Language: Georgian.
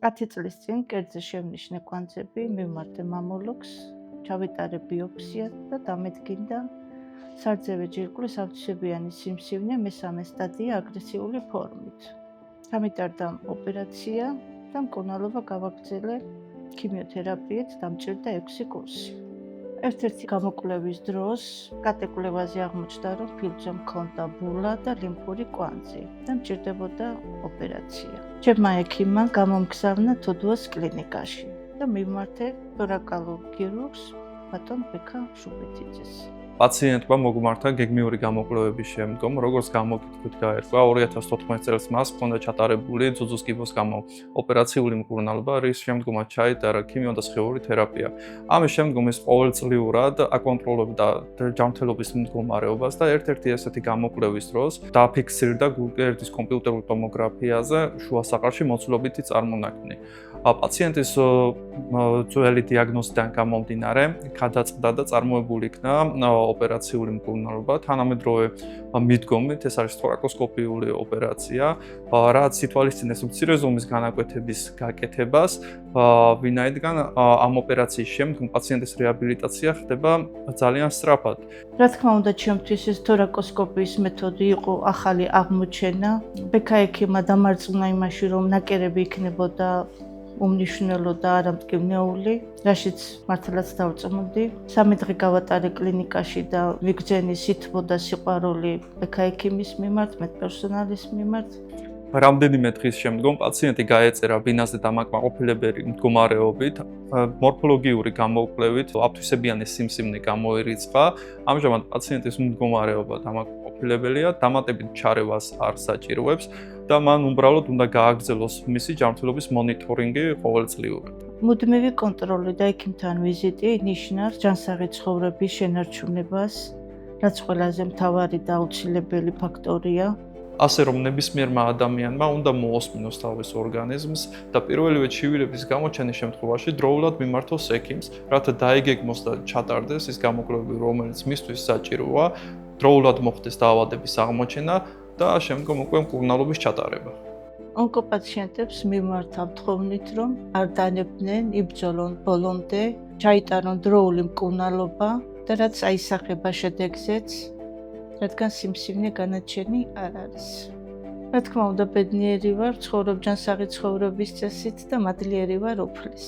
10 წლის წინ კერძზე შემნიშნე კვანძები მივმართ მამოლოგს, ჩავიტარე ბიოპსია და დამედგინდა სარძევე ჯირკვლის ავთვისებიანი სიმსივნე მესამე სტადია აგრესიული ფორმით. გამიტარდა ოპერაცია და მკურნალობა გავაგრძელე ქიმიოთერაპიით, დამჭირდა 6 კურსი. ერთ-ერთი გამოკვლევის დროს კატეკვლევაზე აღმოჩნდა, რომ ფილტვზე მქონდა ბულა და ლიმფური კვანძი და მჭირდებოდა ოპერაცია. ჩემმა ექიმმა გამომგზავნა თოდუას კლინიკაში და მივმართე თორაკალურ ქირურგს ბატონ ბექა შუბეთიძეს. პაციენტმა მოგმართა გეგმიური გამოკვლევების შემდგომ, როგორც გამოკითხვით გაერკვა 2014 წელს მას ჰქონდა ჩატარებული ძუძუს კიბოს გამო ოპერაციული მკურნალობა, რის შემდგომაც ჩაიტარა ქიმიო და სხეული თერაპია. ამის შემდგომ ის ყოველწლიურად აკონტროლებდა ჯანმრთელობის მდგომარეობას და ერთ-ერთი ესეთი გამოკვლევის დროს დაფიქსირდა გულკერდის კომპიუტერულ ტომოგრაფიაზე შუა საყარში მოცულობითი წარმონაქმნი. პაციენტის ძველი დიაგნოზიდან გამომდინარე, გადაწყდა და წარმოებული იქნა ოპერაციული მკურნალობა, თანამედროვე მიდგომით, ეს არის თორაკოსკოპიული ოპერაცია, რაც ითვალისწინებს მცირე ზომის განაკვეთების გაკეთებას, ვინაიდან ამ ოპერაციის შემდგომ პაციენტის რეაბილიტაცია ხდება ძალიან სწრაფად. რა თქმა უნდა, ჩემთვის ეს თორაკოსკოპიის მეთოდი იყო ახალი აღმოჩენა. ბექა ექიმმა დამარწმუნა იმაში, რომ ნაკერები იქნებოდა უმნიშვნელო და არამტკივნეული, რაშიც მართლაც დავწმუნდი. 3 დღე გავატარე კლინიკაში და ვიგრძენი სითბო და სიყვარული ბექა ექიმის მიმართ, მედპერსონალის მიმართ. რამდენიმე დღის შემდგომ პაციენტი გაეწერა ბინაზე დამაკმაყოფილებელი მდგომარეობით, მორფოლოგიური გამოკვლევით ავთვისებიანი სიმსივნე გამოირიცხა. ამჟამად პაციენტის მდგომარეობა დამაკმაყოფილებელია, დამატებით ჩარევას არ საჭიროებს და მან უბრალოდ უნდა გააგრძელოს მისი ჯანმრთელობის მონიტორინგი ყოველწლიურად. მუდმივი კონტროლი და ექიმთან ვიზიტი ნიშნავს ჯანსაღი ცხოვრების შენარჩუნებას, რაც ყველაზე მთავარი და აუცილებელი ფაქტორია. ასე რომ ნებისმიერმა ადამიანმა უნდა მოусმინოს თავის ორგანიზმს და პირველივე ჩივილების გამოჩენის შემთხვევაში დროულად მიმართოს ექიმს, რათა დაიგეგმოს და ჩატარდეს ის გამოკვლევები, რომელიც მისთვის საჭიროა, დროულად მოხდეს დაავადების აღმოჩენა და შემდგომ უკვე მკურნალობის ჩატარება. ონკოპაციენტებს მიმართავ თხოვნით, რომ არ დანებდნენ, იბრძოლონ ბოლომდე, ჩაიტარონ დროული მკურნალობა და რაც აისახება შედეგზეც, რადგან სიმსივნე განაჩენი არ არის. რა თქმა უნდა, ბედნიერი ვარ, ცხოვრობ ჯანსაღი ცხოვრების წესით და მადლიერი ვარ უფლის.